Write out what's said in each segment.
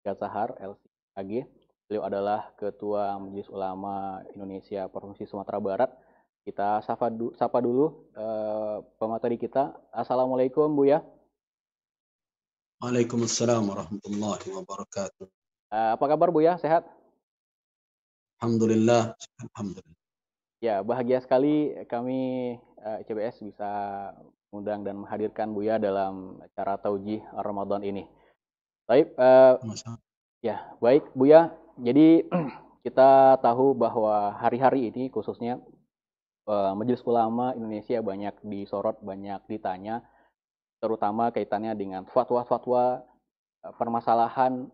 Gazahar LCAG. Beliau adalah Ketua Majelis Ulama Indonesia Provinsi Sumatera Barat. Kita sapa dulu pemateri kita. Assalamualaikum Buya. Waalaikumsalam warahmatullahi wabarakatuh. Apa kabar Buya? Sehat? Alhamdulillah, alhamdulillah. Ya, bahagia sekali kami ICBS bisa mengundang dan menghadirkan Buya dalam acara Taujih Ramadan ini. Baik, Sama-sama. ya baik Buya. Jadi kita tahu bahwa hari-hari ini khususnya Majelis Ulama Indonesia banyak disorot, banyak ditanya, terutama kaitannya dengan fatwa-fatwa, permasalahan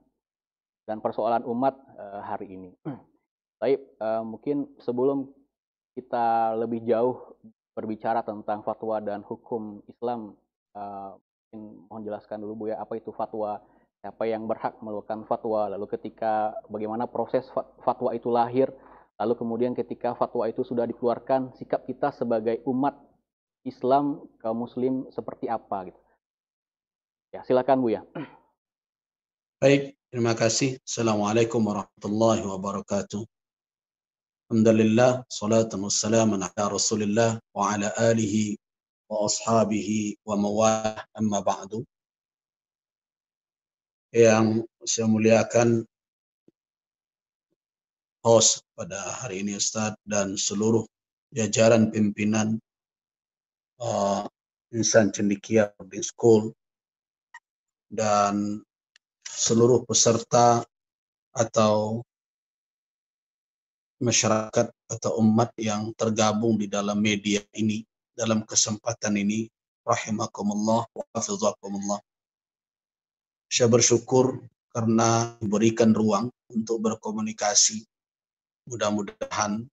dan persoalan umat hari ini. Baik, mungkin sebelum kita lebih jauh berbicara tentang fatwa dan hukum Islam, mungkin mohon jelaskan dulu Buya, apa itu fatwa, siapa yang berhak melakukan fatwa, lalu ketika bagaimana proses fatwa itu lahir, lalu kemudian ketika fatwa itu sudah dikeluarkan, sikap kita sebagai umat Islam, kaum muslim seperti apa gitu. Ya, silakan Buya. Baik, terima kasih. Assalamualaikum warahmatullahi wabarakatuh. Alhamdulillah, salatan wassalaman ala Rasulillah wa ala alihi wa ashabihi wa mawalah, amma ba'du. Yang saya muliakan host pada hari ini Ustaz dan seluruh jajaran pimpinan Insan Cendekia Boarding School dan seluruh peserta atau masyarakat atau umat yang tergabung di dalam media ini dalam kesempatan ini, rahimakumullah wa hafizakumullah. Saya bersyukur karena diberikan ruang untuk berkomunikasi. Mudah-mudahan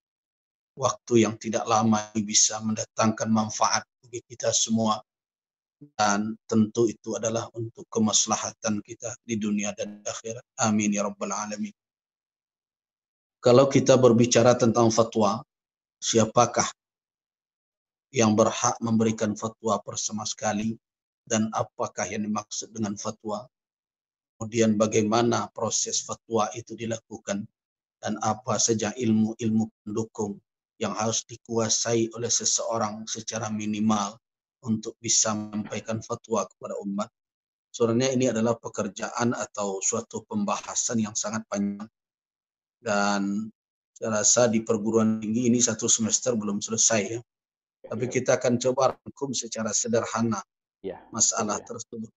waktu yang tidak lama ini bisa mendatangkan manfaat bagi kita semua, dan tentu itu adalah untuk kemaslahatan kita di dunia dan akhirat. Amin ya rabbal alamin. Kalau kita berbicara tentang fatwa, siapakah yang berhak memberikan fatwa bersama sekali dan apakah yang dimaksud dengan fatwa? Kemudian bagaimana proses fatwa itu dilakukan dan apa saja ilmu-ilmu pendukung yang harus dikuasai oleh seseorang secara minimal untuk bisa menyampaikan fatwa kepada umat. Sebenarnya ini adalah pekerjaan atau suatu pembahasan yang sangat panjang, dan saya rasa di perguruan tinggi ini satu semester belum selesai ya. Tapi kita akan coba rangkum secara sederhana Ya, masalah ya. tersebut.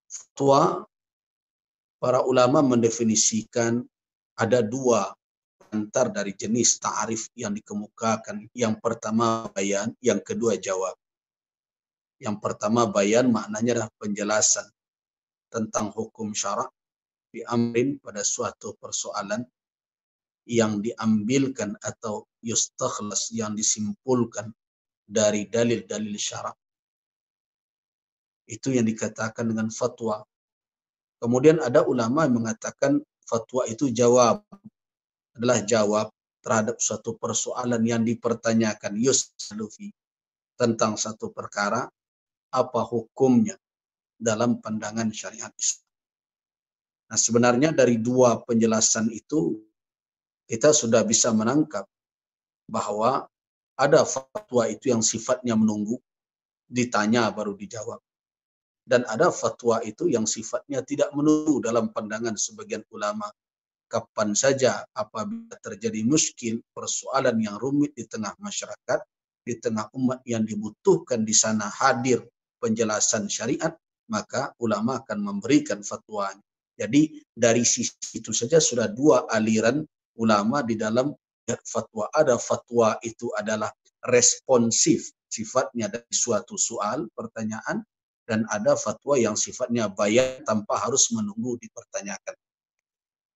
Fatwa, para ulama mendefinisikan ada dua antar dari jenis ta'arif yang dikemukakan. Yang pertama bayan, yang kedua jawab. Yang pertama bayan maknanya adalah penjelasan tentang hukum syarak diambil pada suatu persoalan yang diambilkan atau yustakhlas yang disimpulkan dari dalil-dalil syarak. Itu yang dikatakan dengan fatwa. Kemudian ada ulama yang mengatakan fatwa itu jawab, adalah jawab terhadap suatu persoalan yang dipertanyakan, yus'alufi, tentang satu perkara, apa hukumnya dalam pandangan syariat Islam. Nah, sebenarnya dari dua penjelasan itu kita sudah bisa menangkap bahwa ada fatwa itu yang sifatnya menunggu, ditanya baru dijawab. Dan ada fatwa itu yang sifatnya tidak menunggu dalam pandangan sebagian ulama. Kapan saja apabila terjadi muskil, persoalan yang rumit di tengah masyarakat, di tengah umat yang dibutuhkan di sana hadir penjelasan syariat, maka ulama akan memberikan fatwa. Jadi dari sisi itu saja sudah dua aliran ulama di dalam fatwa. Ada fatwa itu adalah responsif, sifatnya dari suatu soal, pertanyaan, dan ada fatwa yang sifatnya bayan tanpa harus menunggu dipertanyakan.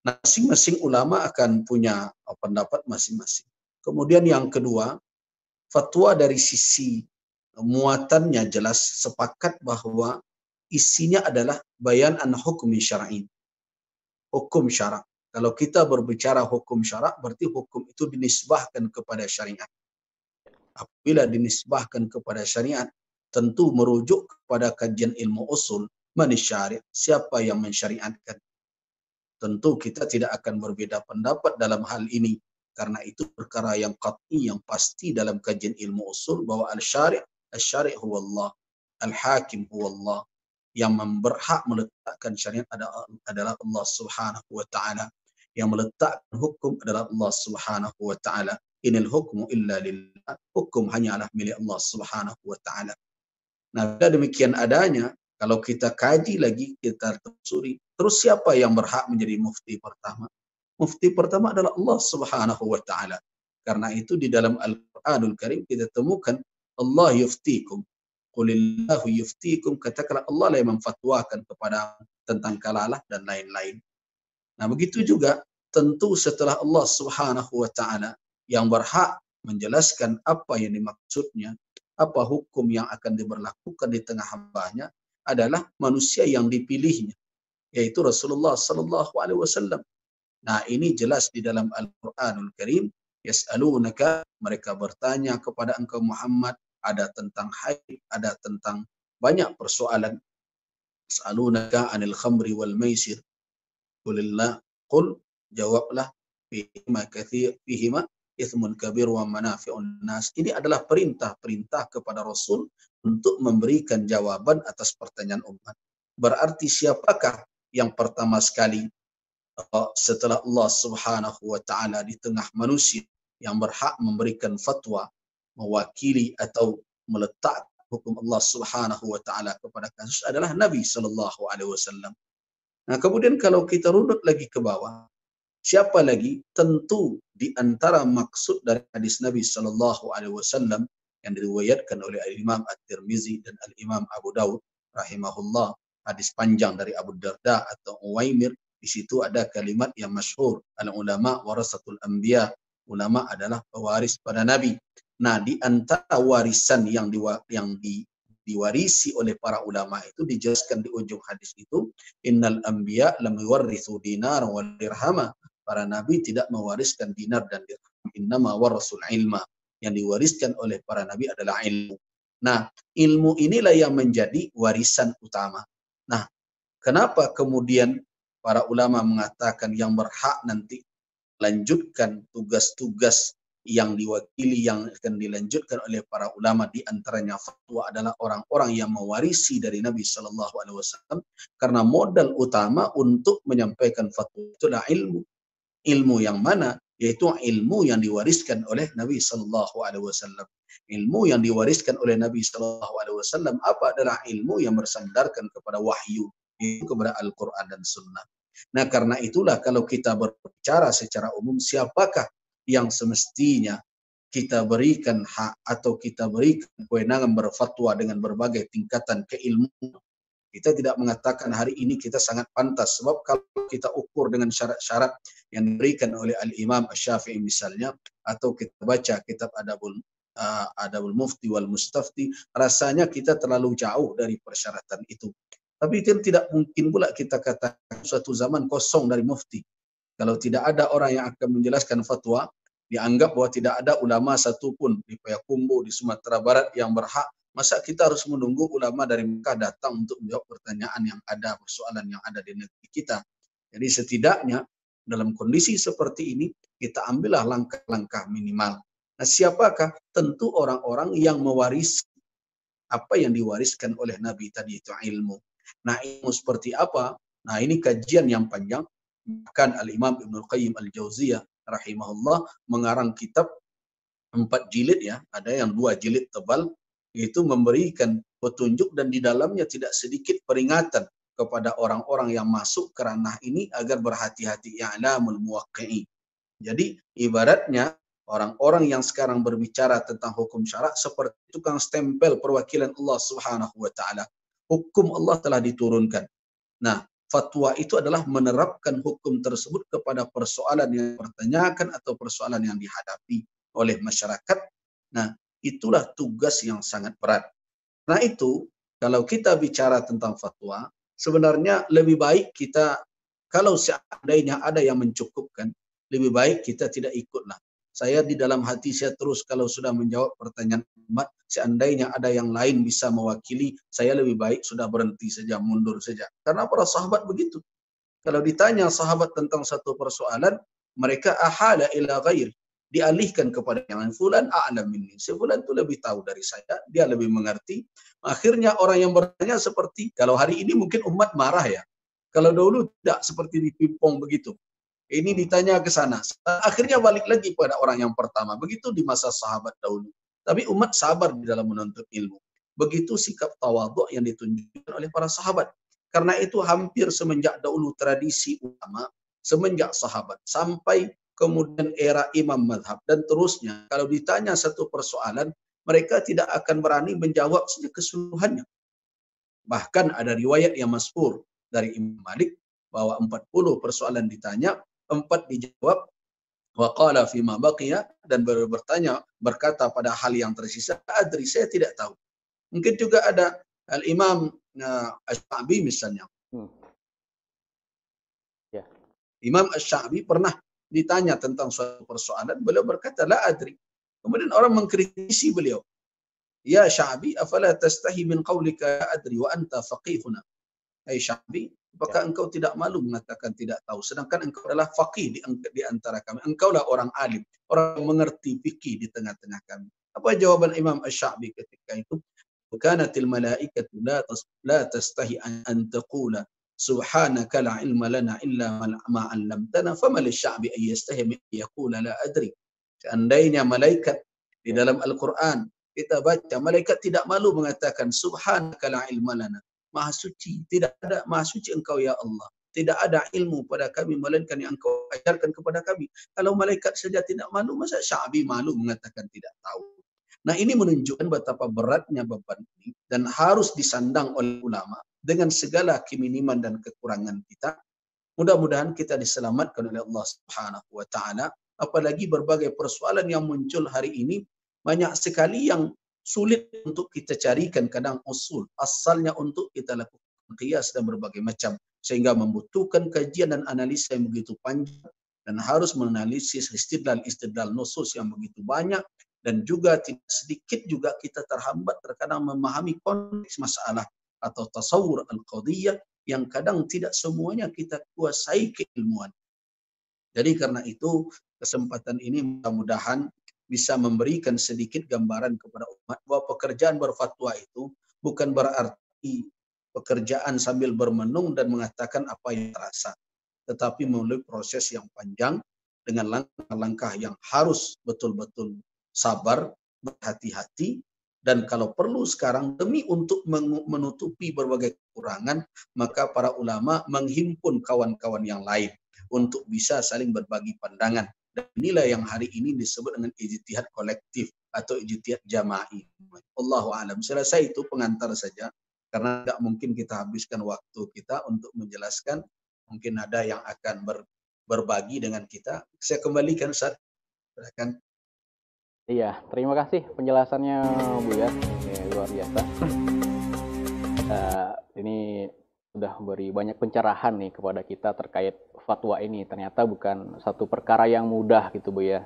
Nah, masing-masing ulama akan punya pendapat masing-masing. Kemudian yang kedua, fatwa dari sisi muatannya jelas sepakat bahwa isinya adalah bayan an hukmi syar'i. Hukum syarak. Kalau kita berbicara hukum syarak, berarti hukum itu dinisbahkan kepada syariat. Apabila dinisbahkan kepada syariat, tentu merujuk kepada kajian ilmu usul Manis syari', siapa yang mensyariatkan? Tentu kita tidak akan berbeda pendapat dalam hal ini. Karena itu perkara yang qat'i, yang pasti dalam kajian ilmu usul bahwa al-syari' huwa Allah, al-hakim huwa Allah. Yang berhak meletakkan syariat adalah Allah Subhanahu wa taala. Yang meletakkan hukum adalah Allah Subhanahu wa taala. Inil hukmu illa lillah. Hukum hanyalah milik Allah Subhanahu wa taala. Nah, demikian adanya, kalau kita kaji lagi, kita telusuri, terus siapa yang berhak menjadi mufti pertama? Mufti pertama adalah Allah Subhanahu wa taala. Karena itu di dalam Al-Qur'anul Karim kita temukan Allah yuftikum. Qulillahu yuftikum, katakanlah Allah lah yang memfatwakan kepada tentang kalalah dan lain-lain. Nah, begitu juga tentu setelah Allah Subhanahu wa taala yang berhak menjelaskan apa yang dimaksudnya, apa hukum yang akan diberlakukan di tengah hambanya adalah manusia yang dipilihnya, yaitu Rasulullah sallallahu alaihi wasallam. Nah, ini jelas di dalam Al-Qur'anul Karim, yas'alunaka, mereka bertanya kepada engkau Muhammad, ada tentang haid, ada tentang banyak persoalan. Yas'alunaka 'anil khamri wal maisir. Qulillah, qul, jawablah, fihima ithmun kabir wa manafi'un nas. Ini adalah perintah kepada Rasul untuk memberikan jawaban atas pertanyaan umat. Berarti siapakah yang pertama sekali setelah Allah Subhanahu wa taala di tengah manusia yang berhak memberikan fatwa, mewakili atau meletak hukum Allah Subhanahu wa taala kepada kasus adalah Nabi sallallahu alaihi wasallam. Nah, kemudian kalau kita runut lagi ke bawah, siapa lagi? Tentu di antara maksud dari hadis Nabi sallallahu alaihi wasallam yang diriwayatkan oleh Imam At-Tirmizi dan Al-Imam Abu Daud rahimahullah, hadis panjang dari Abu Darda atau Uwaimir. Di situ ada kalimat yang masyhur, al-ulama warasatul anbiya, ulama adalah pewaris para nabi. Nah, di antara warisan yang diwarisi oleh para ulama itu dijelaskan di ujung hadis itu, innal anbiya lam yuwarrithu dinar wal dirhama. Para nabi tidak mewariskan dinar dan dirham, innama warasul ilma. Yang diwariskan oleh para nabi adalah ilmu. Nah, ilmu inilah yang menjadi warisan utama. Nah, kenapa kemudian para ulama mengatakan yang berhak nanti lanjutkan tugas-tugas yang diwakili yang akan dilanjutkan oleh para ulama, di antaranya fatwa, adalah orang-orang yang mewarisi dari Nabi Shallallahu Alaihi Wasallam, karena modal utama untuk menyampaikan fatwa itu adalah ilmu. Ilmu yang mana? Yaitu ilmu yang diwariskan oleh Nabi Shallallahu Alaihi Wasallam. Ilmu yang diwariskan oleh Nabi Shallallahu Alaihi Wasallam apa? Adalah ilmu yang bersandarkan kepada wahyu, kepada Al-Quran dan Sunnah. Nah, karena itulah kalau kita berbicara secara umum, siapakah yang semestinya kita berikan hak atau kita berikan kewenangan berfatwa dengan berbagai tingkatan keilmuan. Kita tidak mengatakan hari ini kita sangat pantas, sebab kalau kita ukur dengan syarat-syarat yang diberikan oleh Al-Imam Asy-Syafi'i misalnya, atau kita baca kitab Adabul Mufti wal Mustafti, rasanya kita terlalu jauh dari persyaratan itu. Tapi itu tidak mungkin pula kita katakan suatu zaman kosong dari mufti. Kalau tidak ada orang yang akan menjelaskan fatwa, dianggap bahwa tidak ada ulama satupun di Payakumbuh, di Sumatera Barat yang berhak. Masa kita harus menunggu ulama dari Mekah datang untuk menjawab pertanyaan yang ada, persoalan yang ada di negeri kita. Jadi setidaknya dalam kondisi seperti ini, kita ambillah langkah-langkah minimal. Nah, siapakah? Tentu orang-orang yang mewarisi apa yang diwariskan oleh Nabi tadi, itu ilmu. Nah, ilmu seperti apa? Nah, ini kajian yang panjang. Bahkan Al-Imam Ibnul Qayyim Al-Jauziyah rahimahullah mengarang kitab 4 jilid ya, ada yang 2 jilid tebal, itu memberikan petunjuk dan di dalamnya tidak sedikit peringatan kepada orang-orang yang masuk ke ranah ini agar berhati-hati, i'lamul muwaqqi'in. Jadi ibaratnya orang-orang yang sekarang berbicara tentang hukum syarak seperti tukang stempel perwakilan Allah Subhanahu wa taala. Hukum Allah telah diturunkan. Nah, fatwa itu adalah menerapkan hukum tersebut kepada persoalan yang dipertanyakan atau persoalan yang dihadapi oleh masyarakat. Nah, itulah tugas yang sangat berat. Nah, itu kalau kita bicara tentang fatwa, sebenarnya lebih baik kita, kalau seandainya ada yang mencukupkan, lebih baik kita tidak ikutlah. Saya di dalam hati saya terus kalau sudah menjawab pertanyaan umat, seandainya ada yang lain bisa mewakili, saya lebih baik sudah berhenti saja, mundur saja. Karena para sahabat begitu. Kalau ditanya sahabat tentang satu persoalan, mereka ahala ila ghair, dialihkan kepada yang lain. Fulan a'lam minni. Si fulan itu lebih tahu dari saya, dia lebih mengerti. Akhirnya orang yang bertanya seperti, kalau hari ini mungkin umat marah ya. Kalau dahulu tidak seperti di Pimpong begitu. Ini ditanya ke sana. Akhirnya balik lagi pada orang yang pertama. Begitu di masa sahabat dahulu. Tapi umat sabar di dalam menuntut ilmu. Begitu sikap tawadhu yang ditunjukkan oleh para sahabat. Karena itu hampir semenjak dahulu tradisi ulama, semenjak sahabat, sampai kemudian era imam madhab dan terusnya. Kalau ditanya satu persoalan, mereka tidak akan berani menjawab keseluruhannya. Bahkan ada riwayat yang masyhur dari Imam Malik bahwa 40 persoalan ditanya, 4 dijawab, wa qala fima baqiya, dan berkata pada hal yang tersisa, adri, saya tidak tahu. Mungkin juga ada Al-Imam Asy-Sya'bi misalnya. Ya. Imam Asy-Sya'bi pernah ditanya tentang suatu persoalan, beliau berkata la adri. Kemudian orang mengkritisi beliau. Ya Sya'bi, afala tastahi min qawlika la adri wa anta faqihuna. Hai Sya'bi, apakah engkau tidak malu mengatakan tidak tahu, sedangkan engkau adalah faqih di antara kami. Engkaulah orang alim, orang yang mengerti fikih di tengah-tengah kami. Apa jawaban Imam Asy-Sya'bi ketika itu? Kanatil malaikatu la tastahi an taqula subhanaka la ilma lana illa ma 'allamtana famal asy-sya'bi ay yastahi an yaqula la adri. Seandainya malaikat di dalam Al-Qur'an kita baca, malaikat tidak malu mengatakan subhanaka la ilma lana, maha suci, tidak ada maha suci engkau ya Allah, tidak ada ilmu pada kami melainkan yang engkau ajarkan kepada kami. Kalau malaikat saja tidak malu, masa Sya'bi malu mengatakan tidak tahu? Nah, ini menunjukkan betapa beratnya beban ini dan harus disandang oleh ulama dengan segala keminiman dan kekurangan kita. Mudah-mudahan kita diselamatkan oleh Allah Subhanahu wa taala. Apalagi berbagai persoalan yang muncul hari ini, banyak sekali yang sulit untuk kita carikan kadang usul, asalnya untuk kita lakukan qiyas dan berbagai macam, sehingga membutuhkan kajian dan analisa yang begitu panjang dan harus menganalisis istidlal nusus yang begitu banyak, dan juga tidak sedikit juga kita terhambat terkadang memahami konteks masalah atau tasawur al-qadiyah yang kadang tidak semuanya kita kuasai keilmuan. Jadi karena itu kesempatan ini mudah-mudahan bisa memberikan sedikit gambaran kepada umat bahwa pekerjaan berfatwa itu bukan berarti pekerjaan sambil bermenung dan mengatakan apa yang terasa, tetapi melalui proses yang panjang dengan langkah-langkah yang harus betul-betul sabar, berhati-hati, dan kalau perlu sekarang demi untuk menutupi berbagai kekurangan, maka para ulama menghimpun kawan-kawan yang lain untuk bisa saling berbagi pandangan. Dan inilah yang hari ini disebut dengan ijtihad kolektif atau ijtihad jama'i. Allahu a'lam. Saya rasa itu pengantar saja, karena tidak mungkin kita habiskan waktu kita untuk menjelaskan. Mungkin ada yang akan berbagi dengan kita. Saya kembalikan, Ustaz. Silakan. Iya, terima kasih penjelasannya Buya. Ya, luar biasa. Ini sudah memberi banyak pencerahan nih kepada kita terkait fatwa ini. Ternyata bukan satu perkara yang mudah gitu Bu ya.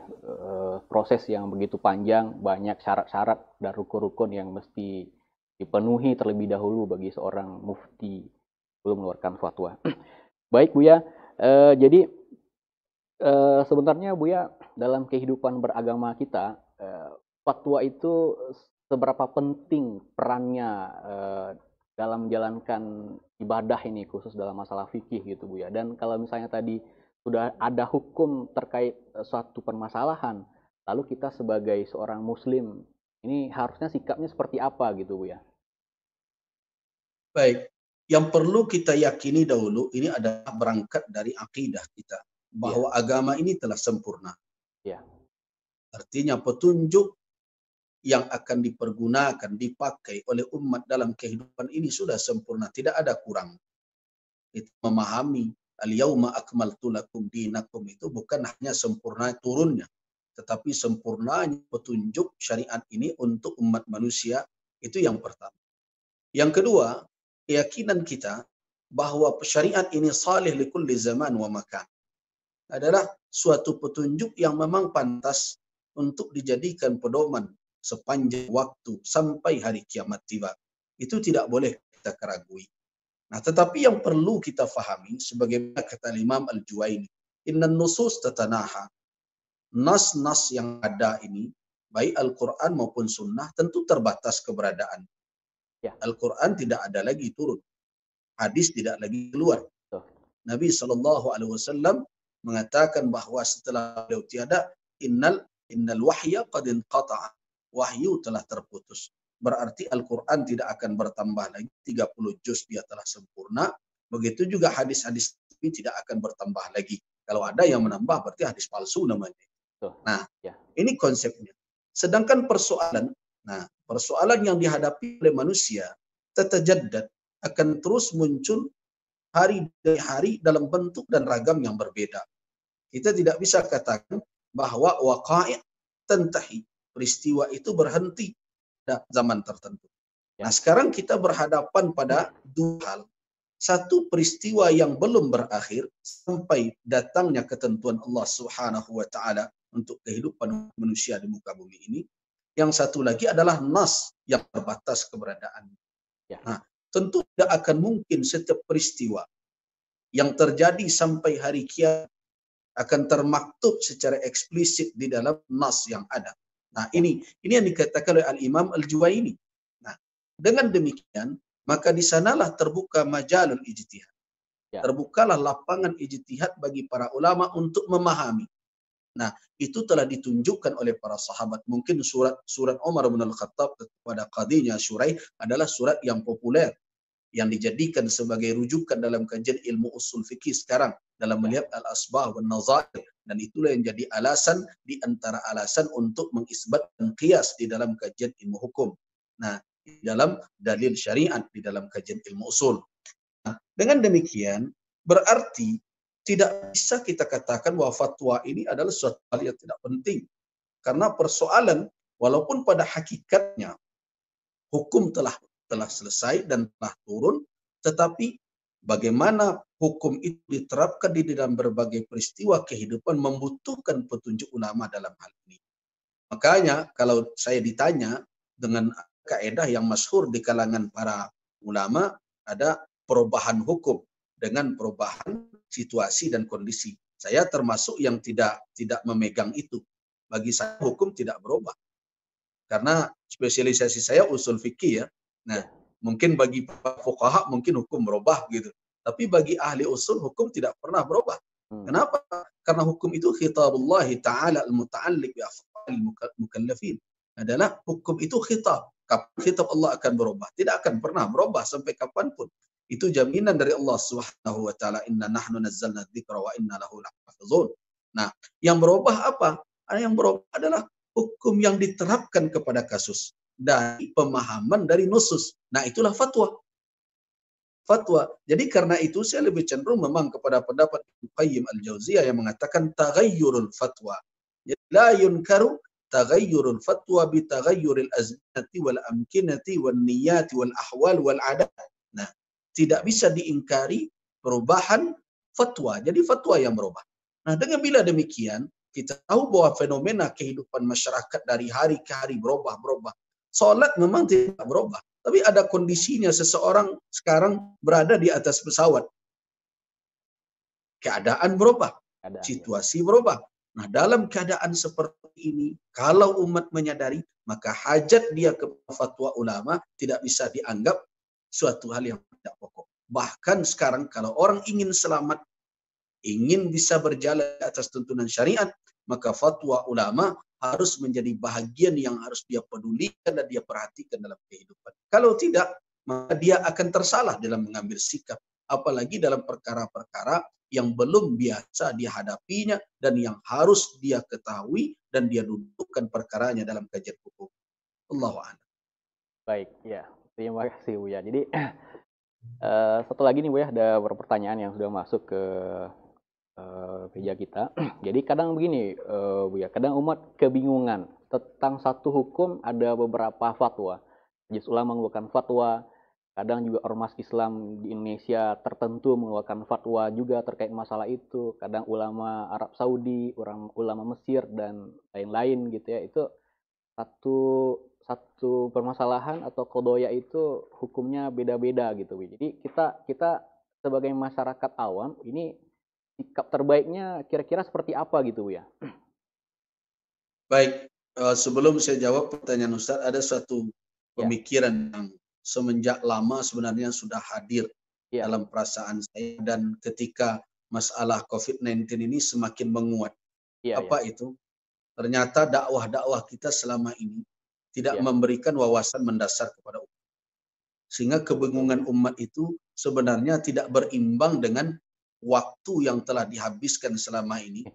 Proses yang begitu panjang, banyak syarat-syarat dan rukun-rukun yang mesti dipenuhi terlebih dahulu bagi seorang mufti belum mengeluarkan fatwa. Baik Bu ya, jadi sebenarnya Bu ya, dalam kehidupan beragama kita, fatwa itu seberapa penting perannya dalam menjalankan ibadah ini, khusus dalam masalah fikih gitu Bu ya. Dan kalau misalnya tadi sudah ada hukum terkait suatu permasalahan, lalu kita sebagai seorang muslim ini harusnya sikapnya seperti apa gitu Bu ya? Baik, yang perlu kita yakini dahulu ini adalah berangkat dari akidah kita bahwa agama ini telah sempurna. Ya. Artinya petunjuk yang akan dipergunakan, dipakai oleh umat dalam kehidupan ini sudah sempurna, tidak ada kurang. Itu memahami al-yauma akmaltu lakum dinakum itu bukan hanya sempurna turunnya, tetapi sempurnanya petunjuk syariat ini untuk umat manusia, itu yang pertama. Yang kedua, keyakinan kita bahwa syariat ini salih likulli zaman wa makan. adalah suatu petunjuk yang memang pantas untuk dijadikan pedoman sepanjang waktu sampai hari kiamat tiba. Itu tidak boleh kita keragui. Nah, tetapi yang perlu kita fahami sebagaimana kata Imam Al-Juwaini, innan nusus tatanaha. Nas-nas yang ada ini, baik Al-Quran maupun Sunnah, tentu terbatas keberadaan. Ya. Al-Quran tidak ada lagi turun, hadis tidak lagi keluar. Tuh. Nabi SAW mengatakan bahwa setelah beliau tiada, innal wahya qad inqata'a. Wahyu telah terputus. Berarti Al-Quran tidak akan bertambah lagi, 30 juz dia telah sempurna. Begitu juga hadis-hadis Nabi tidak akan bertambah lagi. Kalau ada yang menambah berarti hadis palsu namanya. Tuh. Nah, Ya. ini konsepnya. Sedangkan persoalan yang dihadapi oleh manusia tatajaddad, akan terus muncul hari demi hari dalam bentuk dan ragam yang berbeda. Kita tidak bisa katakan bahwa waqai' tantahi, peristiwa itu berhenti pada zaman tertentu. Ya. Nah, sekarang kita berhadapan pada dua hal. Satu, peristiwa yang belum berakhir sampai datangnya ketentuan Allah Subhanahu wa taala untuk kehidupan manusia di muka bumi ini. Yang satu lagi adalah nas yang terbatas keberadaan. Ya. Nah, tentu tidak akan mungkin setiap peristiwa yang terjadi sampai hari kiamat akan termaktub secara eksplisit di dalam nas yang ada. Nah, ini yang dikatakan oleh Al-Imam Al-Juwaini. Nah, dengan demikian, maka di sanalah terbuka majalul ijtihad. Ya. Terbukalah lapangan ijtihad bagi para ulama untuk memahami. Nah, itu telah ditunjukkan oleh para sahabat. Mungkin surat Umar bin Al-Khattab kepada qadinya Syuraih adalah surat yang populer, yang dijadikan sebagai rujukan dalam kajian ilmu usul fikih sekarang dalam melihat al-asbah wan nazair, dan itulah yang jadi alasan di antara alasan untuk mengisbatkan qiyas di dalam kajian ilmu hukum. Nah, di dalam dalil syariat di dalam kajian ilmu usul. Nah, dengan demikian berarti tidak bisa kita katakan bahwa fatwa ini adalah suatu hal yang tidak penting, karena persoalan walaupun pada hakikatnya hukum telah selesai dan telah turun, tetapi bagaimana hukum itu diterapkan di dalam berbagai peristiwa kehidupan membutuhkan petunjuk ulama dalam hal ini. Makanya kalau saya ditanya dengan kaidah yang masyhur di kalangan para ulama, ada perubahan hukum dengan perubahan situasi dan kondisi. Saya termasuk yang tidak memegang itu. Bagi saya hukum tidak berubah. Karena spesialisasi saya usul fikih ya. Nah, mungkin bagi fuqaha mungkin hukum berubah gitu. Tapi bagi ahli usul hukum tidak pernah berubah. Kenapa? Karena hukum itu khitabullah ta'ala al-muta'alliq bi af'alil mukallafin. Adalah hukum itu khitab. Kapan khitab Allah akan berubah? Tidak akan pernah berubah sampai kapanpun. Itu jaminan dari Allah Subhanahu wa taala, inna nahnu nazzalna dzikra wa inna lahu lahafizun. Nah, yang berubah apa? Yang berubah adalah hukum yang diterapkan kepada kasus dari pemahaman dari nusus. Nah, itulah fatwa. Jadi karena itu saya lebih cenderung memang kepada pendapat Ibnu Qayyim Al-Jauziyah yang mengatakan taghayyurul fatwa. Jadi la yunkaru taghayyurul fatwa bi taghayyuril azminati wal amkinati wan niyati wal ahwal wal adat. Nah, tidak bisa diingkari perubahan fatwa. Jadi fatwa yang berubah. Nah, dengan bila demikian kita tahu bahwa fenomena kehidupan masyarakat dari hari ke hari berubah. Salat memang tidak berubah. Tapi ada kondisinya seseorang sekarang berada di atas pesawat. Keadaan berubah. Situasi berubah. Nah, dalam keadaan seperti ini, kalau umat menyadari, maka hajat dia ke fatwa ulama tidak bisa dianggap suatu hal yang tidak pokok. Bahkan sekarang kalau orang ingin selamat, ingin bisa berjalan di atas tuntunan syariat, maka fatwa ulama harus menjadi bahagian yang harus dia pedulikan dan dia perhatikan dalam kehidupan. Kalau tidak, maka dia akan tersalah dalam mengambil sikap. Apalagi dalam perkara-perkara yang belum biasa dihadapinya dan yang harus dia ketahui dan dia dudukkan perkaranya dalam kajian hukum. Allahu a'lam. Baik, ya. Terima kasih Buya. Jadi satu lagi nih Buya, ada beberapa pertanyaan yang sudah masuk ke meja kita. Jadi kadang begini Buya, kadang umat kebingungan tentang satu hukum, ada beberapa fatwa. Majelis Ulama mengeluarkan fatwa, kadang juga ormas Islam di Indonesia tertentu mengeluarkan fatwa juga terkait masalah itu, kadang ulama Arab Saudi, ulama Mesir dan lain-lain gitu ya. Itu satu satu permasalahan atau kodoya itu hukumnya beda-beda gitu. Jadi kita kita sebagai masyarakat awam ini sikap terbaiknya kira-kira seperti apa gitu ya? Baik, sebelum saya jawab pertanyaan Ustaz, ada suatu Ya, pemikiran yang semenjak lama sebenarnya sudah hadir ya, dalam perasaan saya, dan ketika masalah COVID-19 ini semakin menguat. iya, ya, Apa itu? Ternyata dakwah-dakwah kita selama ini tidak ya, memberikan wawasan mendasar kepada umat. Sehingga betul, betul, kebingungan betul. umat itu sebenarnya tidak berimbang dengan waktu yang telah dihabiskan selama ini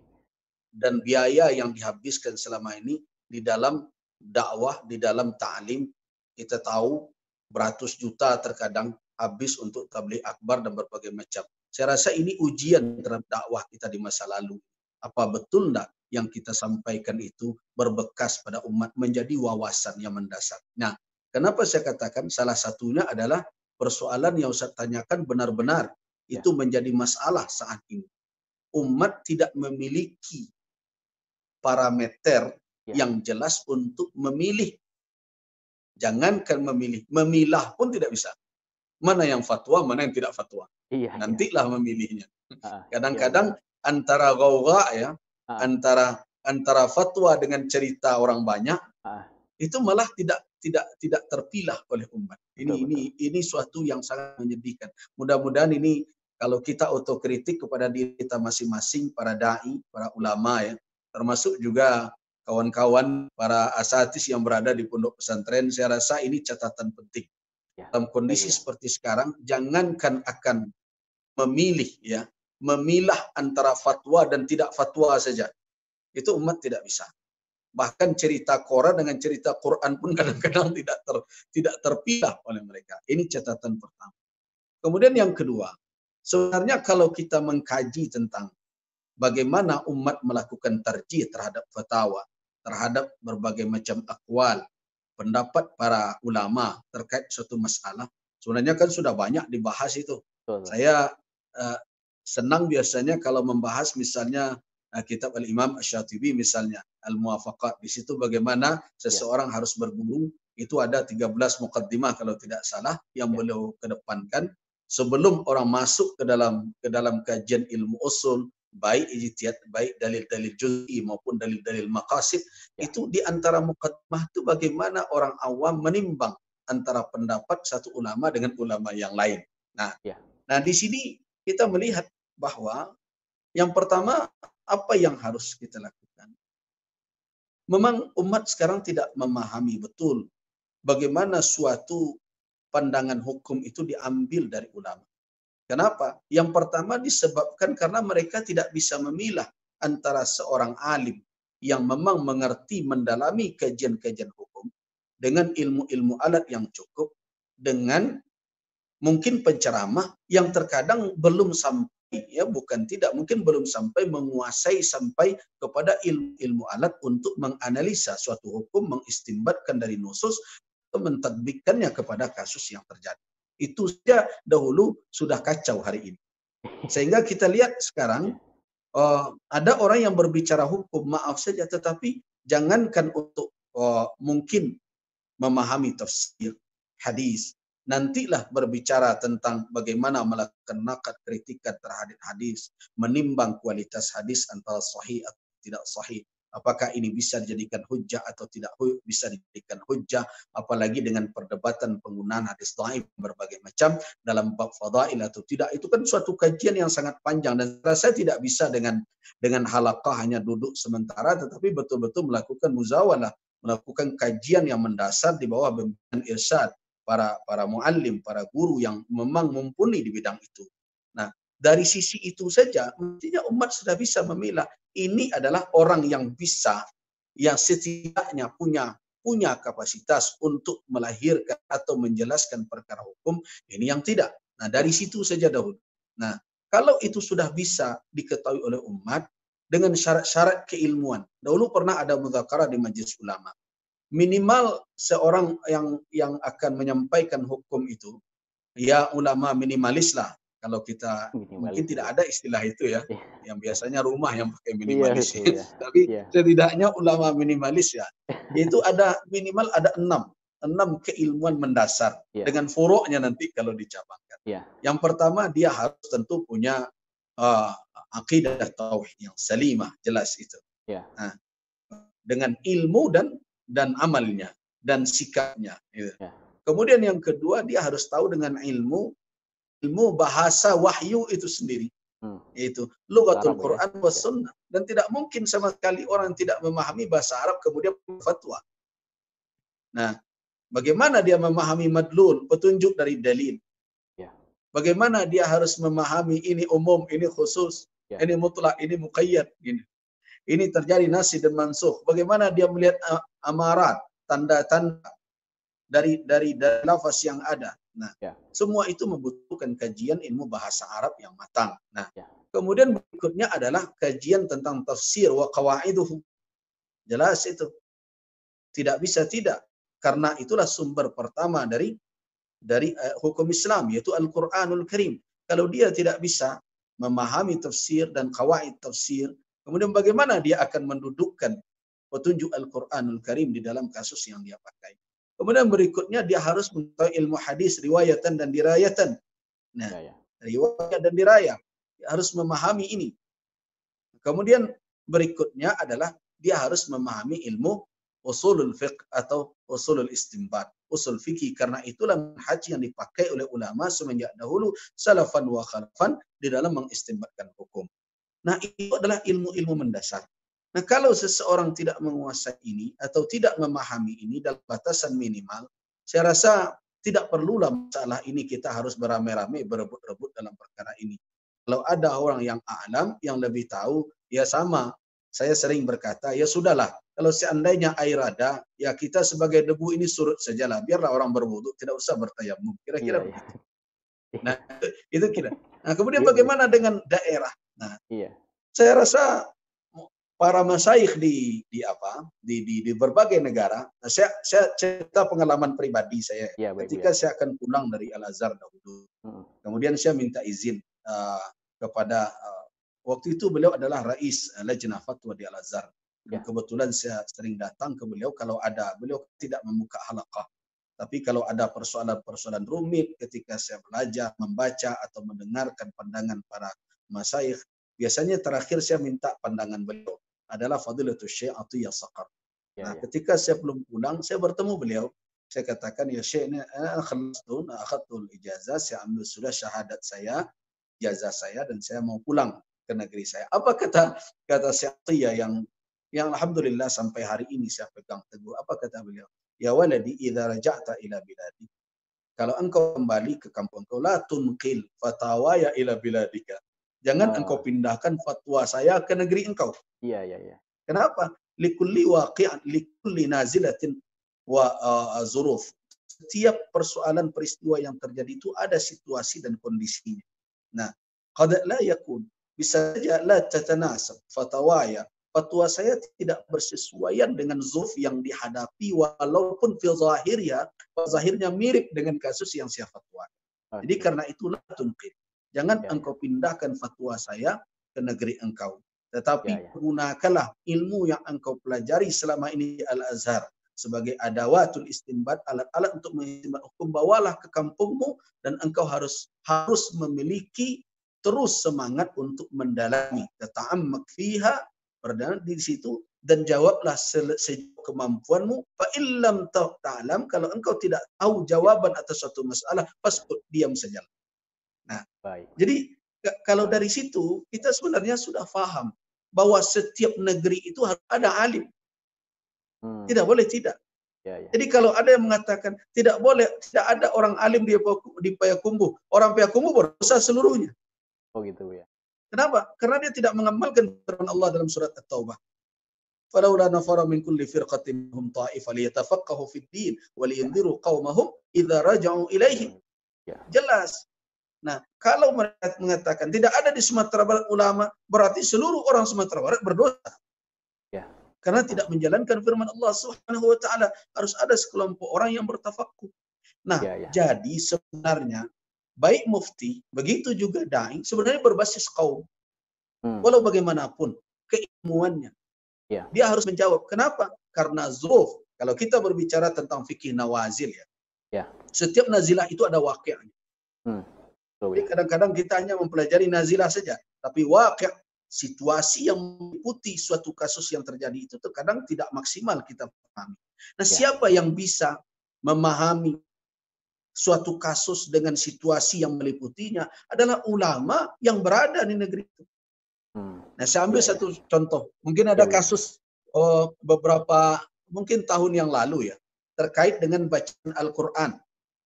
dan biaya yang dihabiskan selama ini di dalam dakwah, di dalam ta'lim. Kita tahu beratus juta terkadang habis untuk tabligh akbar dan berbagai macam. Saya rasa ini ujian terhadap dakwah kita di masa lalu. Apa betul enggak yang kita sampaikan itu berbekas pada umat menjadi wawasan yang mendasar. Nah, kenapa saya katakan salah satunya adalah persoalan yang Ustaz tanyakan benar-benar Ya, itu menjadi masalah saat ini. Umat tidak memiliki parameter ya, yang jelas untuk memilih. Jangankan memilih, memilah pun tidak bisa. Mana yang fatwa, mana yang tidak fatwa. iya, iya, Nantilah memilihnya. heeh, iya betul, Kadang-kadang antara ghaugha ya, heeh, antara fatwa dengan cerita orang banyak heeh, itu malah tidak terpilah oleh umat. betul, betul, Ini suatu yang sangat menyedihkan. Mudah-mudahan ini kalau kita otokritik kepada diri kita masing-masing, para dai, para ya, ulama ya, termasuk juga kawan-kawan para asatis yang berada di pondok pesantren, saya rasa ini catatan penting. ya, Dalam baik kondisi ya, seperti sekarang, jangankan akan memilih ya, memilah antara fatwa dan tidak fatwa saja. Itu umat tidak bisa. Bahkan cerita Quran dengan cerita Quran pun kadang-kadang tidak terpilah oleh mereka. Ini catatan pertama. Kemudian yang kedua, sebenarnya kalau kita mengkaji tentang bagaimana umat melakukan tarjih terhadap fatwa, terhadap berbagai macam akwal, pendapat para ulama terkait suatu masalah, sebenarnya kan sudah banyak dibahas itu. betul, Saya uh, senang biasanya kalau membahas misalnya kitab Al-Imam Asy-Syatibi misalnya, Al-Muwafaqat. Di situ bagaimana ya, seseorang harus berguru, itu ada 13 muqaddimah kalau tidak salah yang ya, beliau kedepankan sebelum orang masuk ke dalam kajian ilmu usul, baik ijtihad, baik dalil-dalil juz'i maupun dalil-dalil maqasid. ya, Itu di antara mukaddimah itu bagaimana orang awam menimbang antara pendapat satu ulama dengan ulama yang lain. Nah, ya, nah di sini kita melihat bahwa yang pertama apa yang harus kita lakukan? Memang umat sekarang tidak memahami betul bagaimana suatu pandangan hukum itu diambil dari ulama. Kenapa? Yang pertama disebabkan karena mereka tidak bisa memilah antara seorang alim yang memang mengerti mendalami kajian-kajian hukum dengan ilmu-ilmu alat yang cukup dengan mungkin penceramah yang terkadang belum sampai, ya bukan tidak, mungkin belum sampai menguasai sampai kepada ilmu-ilmu alat untuk menganalisa suatu hukum, mengistimbatkan dari nusus atau mentadbikannya kepada kasus yang terjadi. Itu saja dahulu sudah kacau hari ini. Sehingga kita lihat sekarang ya, ada orang yang berbicara hukum, maaf saja, tetapi jangankan untuk mungkin memahami tafsir hadis, nantilah berbicara tentang bagaimana melakukan nakat kritikan terhadap hadis, menimbang kualitas hadis antara sahih atau tidak sahih, apakah ini bisa dijadikan hujjah atau tidak bisa dijadikan hujjah, apalagi dengan perdebatan penggunaan hadis dhaif berbagai macam dalam bab fadail atau tidak. Itu kan suatu kajian yang sangat panjang dan saya tidak bisa dengan halaqah hanya duduk sementara, tetapi betul-betul melakukan muzawalah, melakukan kajian yang mendasar di bawah bimbingan irsyad para muallim, para guru yang memang mumpuni di bidang itu. Nah, dari sisi itu saja mestinya umat sudah bisa memilah ini adalah orang yang bisa, yang setidaknya punya kapasitas untuk melahirkan atau menjelaskan perkara hukum, ini yang tidak. Nah, dari ya, situ saja dahulu. Nah, kalau itu sudah bisa diketahui oleh umat dengan syarat-syarat keilmuan. Dahulu pernah ada mudzakarah di majelis ulama. Minimal seorang yang akan menyampaikan hukum itu ya ulama minimalis lah. Kalau kita mungkin Minimalis tidak ya. ada istilah itu ya. Iya, Yang biasanya rumah yang pakai iya minimalis. betul ya. Tapi Iya, setidaknya ulama minimalis ya. Yaitu ada minimal ada 6 keilmuan mendasar iya, dengan furuknya nanti kalau dicabangkan. iya, Yang pertama dia harus tentu punya uh, akidah tauhid yang salimah, jelas itu. iya, Nah, dengan ilmu dan amalnya dan sikapnya. Gitu. iya. Kemudian yang kedua dia harus tahu dengan ilmu bahasa wahyu itu sendiri, Hmm. yaitu Bahasa lughatul Arab ya. Quran was Iya, sunnah. Dan tidak mungkin sama sekali orang yang tidak memahami bahasa Arab kemudian fatwa. Nah, bagaimana dia memahami madlul, petunjuk dari dalil? iya, Bagaimana dia harus memahami ini umum, ini khusus, iya, ini mutlak, ini muqayyad, ini terjadi nasih dan mansukh. Bagaimana dia melihat amarat, tanda-tanda dari lafaz yang ada. Nah, iya, semua itu membutuhkan kajian ilmu bahasa Arab yang matang. Nah, iya, kemudian berikutnya adalah kajian tentang tafsir wa qawaiduhu. Jelas itu. Tidak bisa tidak. Karena itulah sumber pertama dari hukum Islam, yaitu Al-Quranul Karim. Kalau dia tidak bisa memahami tafsir dan qawaid tafsir, kemudian bagaimana dia akan mendudukkan petunjuk Al-Quranul Karim di dalam kasus yang dia pakai. Kemudian berikutnya dia harus mengetahui ilmu hadis, riwayatan dan dirayatan. Nah, iya, iya. riwayat dan dirayah. Dia harus memahami ini. Kemudian berikutnya adalah dia harus memahami ilmu usulul fiqh atau usulul istinbat, usul fikih, karena itulah manhaj yang dipakai oleh ulama semenjak dahulu salafan wa khalafan di dalam mengistinbatkan hukum. Nah, itu adalah ilmu-ilmu mendasar. Nah, kalau seseorang tidak menguasai ini atau tidak memahami ini dalam batasan minimal, saya rasa tidak perlulah masalah ini kita harus beramai-ramai berebut-rebut dalam perkara ini. Kalau ada orang yang a'lam, yang lebih tahu, ya sama. Saya sering berkata, ya sudahlah. Kalau seandainya air ada, ya kita sebagai debu ini surut sajalah. Biarlah orang berwudu, tidak usah bertayamum. Iya, Kira-kira iya. begitu. Nah, itu kira. Nah, kemudian Iya, betul. bagaimana dengan daerah? Nah, Iya, saya rasa para masyayikh di berbagai negara. Nah, saya cerita pengalaman pribadi saya. iya, baik Bu ya. Ketika saya akan pulang dari Al Azhar dahulu, Mm, kemudian saya minta izin kepada waktu itu beliau adalah rais Lajnah Fatwa di Al Azhar. Dan iya, kebetulan saya sering datang ke beliau kalau ada, beliau tidak membuka halaqah. Tapi kalau ada persoalan-persoalan rumit ketika saya belajar, membaca atau mendengarkan pandangan para masyayikh, biasanya terakhir saya minta pandangan beliau adalah Fadilatul Syekh Atiyah Saqar. iya, Nah, iya. ketika saya belum pulang, saya bertemu beliau. Saya katakan, ya Syekh, ini akhadtul ijazah, saya ambil sudah syahadat saya, ijazah saya, dan saya mau pulang ke negeri saya. Apa kata Syekh Atiyah yang alhamdulillah sampai hari ini saya pegang teguh. Apa kata beliau? Ya waladi, idza raja'ta ila biladi. Kalau engkau kembali ke kampung engkau, la tunqil fatawaya ila biladika. Jangan engkau Oh, pindahkan fatwa saya ke negeri engkau. iya, iya, iya. Kenapa? Likulli waqi'an, likulli nazilatin wa zuruf. Setiap persoalan peristiwa yang terjadi itu ada situasi dan kondisinya. Nah, qad la yakun, bisa saja la tatanasab fatawaya, fatwa saya tidak bersesuaian dengan zuruf yang dihadapi walaupun fil zahirnya mirip dengan kasus yang saya fatwa. Jadi Oke. karena itulah tunqid. Jangan Iya, iya, engkau pindahkan fatwa saya ke negeri engkau. iya, Tetapi iya. gunakanlah ilmu yang engkau pelajari selama ini di Al-Azhar sebagai adawatul istinbat, alat-alat untuk mengistinbat hukum. Bawalah ke kampungmu dan engkau harus memiliki terus semangat untuk mendalami, tata'ammak fiha, berdalam di situ, dan jawablah sejauh kemampuanmu. Fa illam ta'lam, kalau engkau tidak tahu Iya, jawaban atas suatu masalah, iya. paskut, diam saja. Nah, Baik. jadi kalau dari situ kita sebenarnya sudah paham bahwa setiap negeri itu harus ada alim. Hmm, Tidak boleh tidak. iya, iya. Jadi kalau ada yang mengatakan tidak boleh, tidak ada orang alim di Payakumbuh, orang Payakumbuh berdosa seluruhnya. Oh gitu Bu ya. Kenapa? Karena dia tidak mengamalkan firman Allah dalam surat At-Taubah. Falaula nafara min kulli firqatin minhum ta'ifah liyatafaqahu fid din wa Iya. liyunziru qaumahum idza raja'u ilaihim. Hmm, iya. Jelas. Nah, kalau mereka mengatakan tidak ada di Sumatera Barat ulama, berarti seluruh orang Sumatera Barat berdosa. Iya. Karena tidak menjalankan firman Allah Subhanahu wa taala, harus ada sekelompok orang yang bertafakuh. Nah, Iya, iya. jadi sebenarnya baik mufti, begitu juga dai, sebenarnya berbasis kaum. Hmm. Walau bagaimanapun keilmuannya, Ya. dia harus menjawab. Kenapa? Karena zuruf. Kalau kita berbicara tentang fikih nawazil ya, Ya. setiap nazilah itu ada waqi'nya. Betul, Jadi ya. kadang-kadang kita hanya mempelajari nazilah saja, tapi waqi' situasi yang meliputi suatu kasus yang terjadi itu terkadang tidak maksimal kita pahami. Nah, Ya. siapa yang bisa memahami suatu kasus dengan situasi yang meliputinya adalah ulama yang berada di negeri itu. Nah, saya ambil Ya, ya. satu contoh. Mungkin Ya, ada Bu. kasus beberapa mungkin tahun yang lalu ya, terkait dengan bacaan Al-Quran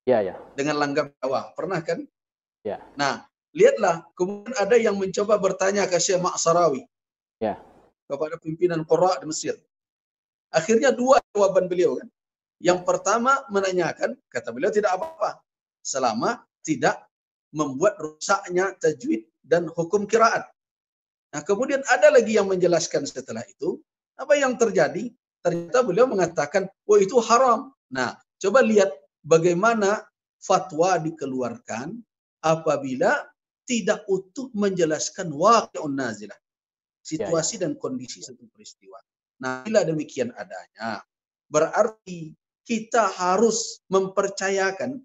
Ya, ya. dengan langgam Jawa. Pernah kan? Ya. Nah, lihatlah, kemudian ada yang mencoba bertanya ke Syekh Ma'sarawi, Ya. kepada pimpinan Qurra di Mesir. Akhirnya dua jawaban beliau kan. Yang Ya. pertama menanyakan, kata beliau tidak apa-apa, selama tidak membuat rusaknya tajwid dan hukum qiraat. Nah, kemudian ada lagi yang menjelaskan setelah itu, apa yang terjadi? Ternyata beliau mengatakan, oh itu haram. Nah, coba lihat bagaimana fatwa dikeluarkan apabila tidak utuh menjelaskan waqi'un nazilah, Ya, ya. situasi dan kondisi satu peristiwa. Nah, bila demikian adanya, berarti kita harus mempercayakan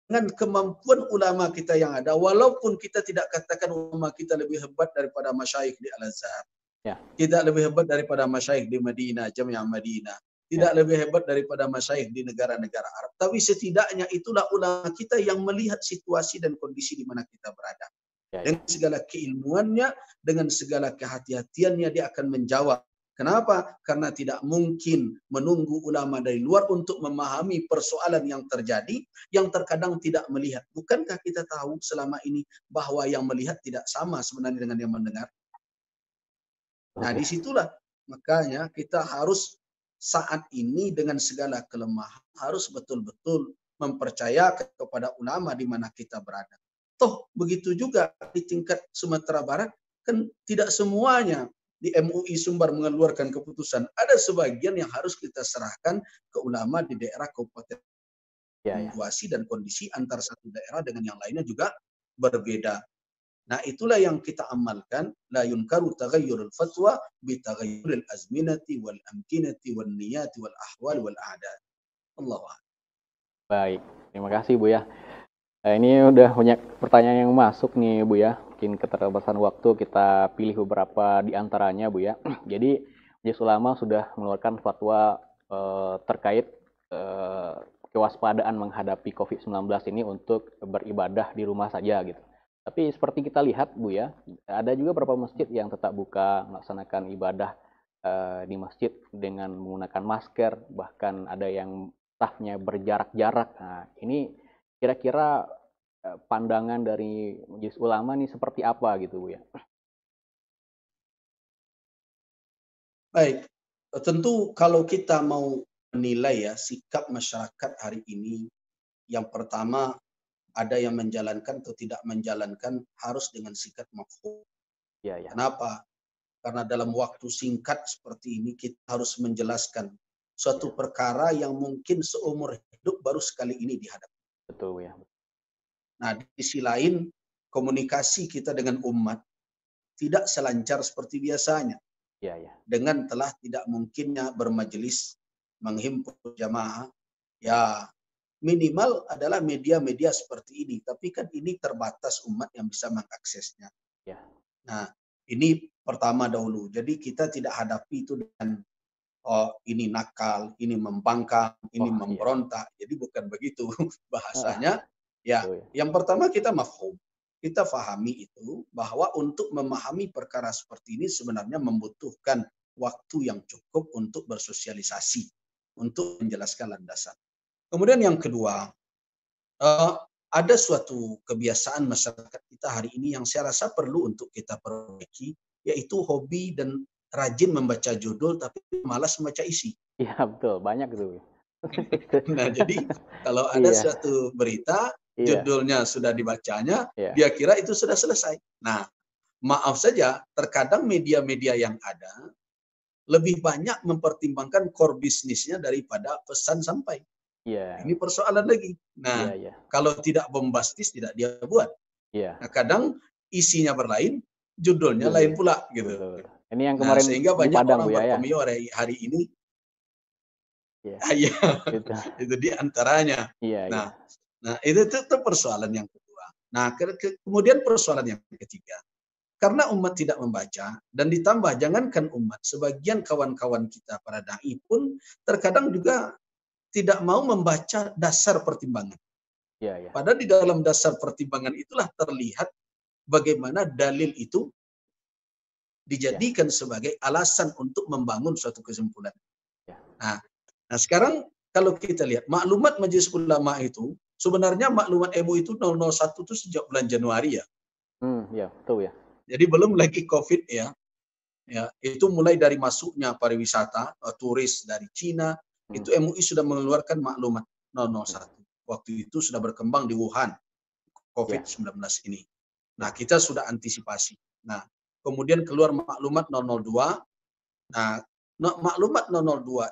dengan kemampuan ulama kita yang ada, walaupun kita tidak katakan ulama kita lebih hebat daripada masyayikh di Al-Azhar, Ya. tidak lebih hebat daripada masyayikh di Madinah, Jami'ah Madinah, tidak Ya. lebih hebat daripada masyayikh di negara-negara Arab, tapi setidaknya itulah ulama kita yang melihat situasi dan kondisi di mana kita berada. Ya, ya. Dengan segala keilmuannya, dengan segala kehati-hatiannya, dia akan menjawab. Kenapa? Karena tidak mungkin menunggu ulama dari luar untuk memahami persoalan yang terjadi, yang terkadang tidak melihat. Bukankah kita tahu selama ini bahwa yang melihat tidak sama sebenarnya dengan yang mendengar? Nah, Oke. disitulah makanya kita harus saat ini dengan segala kelemahan harus betul-betul mempercayakan kepada ulama di mana kita berada. Toh begitu juga di tingkat Sumatera Barat, kan tidak semuanya di MUI Sumbar mengeluarkan keputusan. Ada sebagian yang harus kita serahkan ke ulama di daerah kabupaten. Ya, ya. Situasi dan kondisi antar satu daerah dengan yang lainnya juga berbeda. Nah, itulah yang kita amalkan, la yunkaru taghayyurul fatwa bi taghayyuril azminati wal amkinati wan niyati wal ahwal wal a'dad. Allahu a'lam. Baik. Terima kasih, Bu, ya. Ini udah banyak pertanyaan yang masuk nih, Bu, ya. Mungkin keterbatasan waktu kita pilih beberapa di antaranya, Bu, ya. Jadi, Majelis Ulama sudah mengeluarkan fatwa terkait kewaspadaan menghadapi COVID-19 ini untuk beribadah di rumah saja gitu. Tapi seperti kita lihat, Bu, ya, ada juga beberapa masjid yang tetap buka melaksanakan ibadah di masjid dengan menggunakan masker, bahkan ada yang stafnya berjarak-jarak. Nah, ini kira-kira pandangan dari Majelis Ulama nih seperti apa gitu, Bu, ya? Baik, tentu kalau kita mau menilai ya sikap masyarakat hari ini, yang pertama ada yang menjalankan atau tidak menjalankan harus dengan sikap mafhum. Iya, ya. Kenapa? Karena dalam waktu singkat seperti ini kita harus menjelaskan suatu Ya, perkara yang mungkin seumur hidup baru sekali ini dihadapi. betul, Bu, ya. Nah, di sisi lain komunikasi kita dengan umat tidak selancar seperti biasanya. Iya, ya. Dengan telah tidak mungkinnya bermajelis menghimpun jamaah, ya minimal adalah media-media seperti ini. Tapi kan ini terbatas umat yang bisa mengaksesnya. Ya. Nah, ini pertama dahulu. Jadi kita tidak hadapi itu dengan oh ini nakal, ini membangkang, ini Oh, iya. memberontak. Jadi bukan begitu Heeh, bahasanya. Ya, betul, ya. yang pertama kita mafhum. Kita fahami itu bahwa untuk memahami perkara seperti ini sebenarnya membutuhkan waktu yang cukup untuk bersosialisasi, untuk menjelaskan landasan. Kemudian yang kedua, eh, ada suatu kebiasaan masyarakat kita hari ini yang saya rasa perlu untuk kita perbaiki, yaitu hobi dan rajin membaca judul tapi malas membaca isi. Iya, betul, banyak itu, Bu. Nah, jadi kalau ada Iya, suatu berita, iya, judulnya sudah dibacanya, iya. dia kira itu sudah selesai. Nah, maaf saja, terkadang media-media yang ada lebih banyak mempertimbangkan core bisnisnya daripada pesan sampai. Iya. Ini persoalan lagi. Iya, Nah, iya. kalau tidak bombastis tidak dia buat. Iya. Nah, kadang isinya berlain, judulnya lain Judulnya. pula gitu. Betul. Ini yang Nah, kemarin sehingga di banyak Padang, orang Bu, ya? berpemikiran hari ini, Iya. iya, Itu. itu di antaranya. Iya, iya. Nah, itu persoalan yang kedua. Nah, kemudian persoalan yang ketiga. Karena umat tidak membaca dan ditambah jangankan umat, sebagian kawan-kawan kita para dai pun terkadang juga tidak mau membaca dasar pertimbangan. Iya, iya. Padahal di dalam dasar pertimbangan itulah terlihat bagaimana dalil itu Iya. dijadikan sebagai alasan untuk membangun suatu kesimpulan. Iya. Nah, sekarang kalau kita lihat maklumat Majelis Ulama itu sebenarnya maklumat MUI itu 001 itu sejak bulan Januari ya. Iya, betul ya. Jadi belum lagi COVID ya. Ya, itu mulai dari masuknya pariwisata, turis dari Cina, Hmm. itu MUI sudah mengeluarkan maklumat 001. Waktu itu sudah berkembang di Wuhan, Iya. COVID-19 ini. Nah, kita sudah antisipasi. Nah, kemudian keluar maklumat 002. Nah, maklumat 002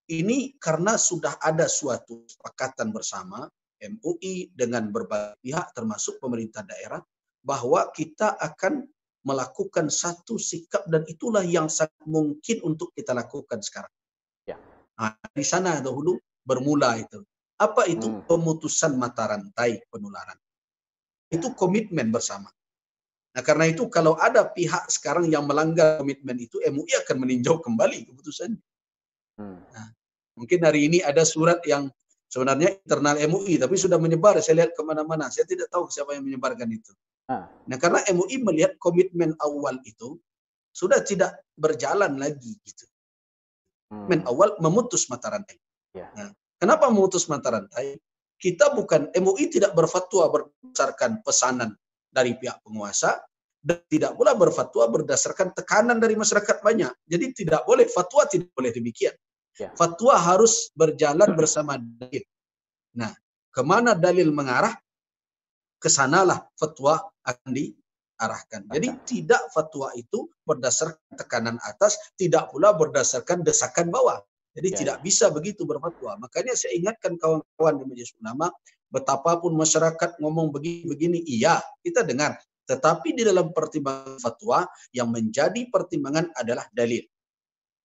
ini karena sudah ada suatu kesepakatan bersama MUI dengan berbagai pihak termasuk pemerintah daerah bahwa kita akan melakukan satu sikap dan itulah yang sangat mungkin untuk kita lakukan sekarang. Ya. Nah, di sana dahulu bermula itu. Apa itu pemutusan mata rantai penularan? Itu komitmen bersama. Nah, karena itu kalau ada pihak sekarang yang melanggar komitmen itu, MUI akan meninjau kembali keputusannya. Nah, mungkin hari ini ada surat yang sebenarnya internal MUI, tapi sudah menyebar. Saya lihat kemana-mana. Saya tidak tahu siapa yang menyebarkan itu. Nah, karena MUI melihat komitmen awal itu sudah tidak berjalan lagi gitu. Komitmen awal memutus mata rantai. Nah, kenapa memutus mata rantai? Kita bukan, MUI tidak berfatwa berdasarkan pesanan dari pihak penguasa dan tidak pula berfatwa berdasarkan tekanan dari masyarakat banyak. Jadi tidak boleh, fatwa tidak boleh demikian. Fatwa harus berjalan bersama dalil. Nah, kemana dalil mengarah, kesanalah fatwa akan diarahkan. Jadi tidak fatwa itu berdasarkan tekanan atas, tidak pula berdasarkan desakan bawah. Jadi tidak bisa begitu berfatwa. Makanya saya ingatkan kawan-kawan di Majelis Ulama, betapapun masyarakat ngomong begini-begini, iya kita dengar. Tetapi di dalam pertimbangan fatwa yang menjadi pertimbangan adalah dalil.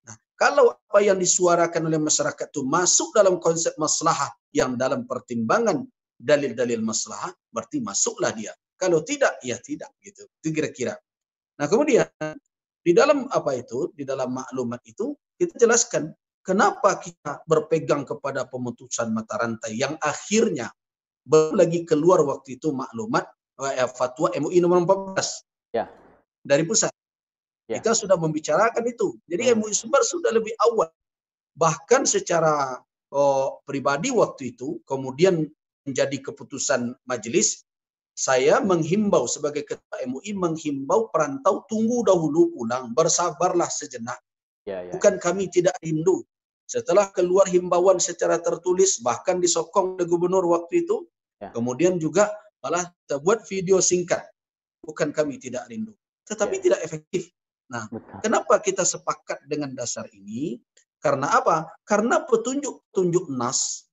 Nah, kalau apa yang disuarakan oleh masyarakat itu masuk dalam konsep maslahah yang dalam pertimbangan dalil-dalil maslahah, berarti masuklah dia. Kalau tidak, ya tidak gitu. Itu kira-kira. Nah, kemudian di dalam apa itu, di dalam maklumat itu kita jelaskan kenapa kita berpegang kepada pemutusan mata rantai yang akhirnya baru lagi keluar waktu itu maklumat fatwa MUI nomor 14 dari pusat. Kita sudah membicarakan itu. Jadi MUI Sumbar sudah lebih awal. Bahkan secara pribadi waktu itu, kemudian menjadi keputusan majelis, saya menghimbau sebagai ketua MUI, menghimbau perantau tunggu dahulu pulang, bersabarlah sejenak. Bukan kami tidak rindu. Setelah keluar himbauan secara tertulis, bahkan disokong oleh gubernur waktu itu, kemudian juga malah kita buat video singkat. Bukan kami tidak rindu, tetapi tidak efektif. Nah, kenapa kita sepakat dengan dasar ini? Karena apa? Karena petunjuk-petunjuk nas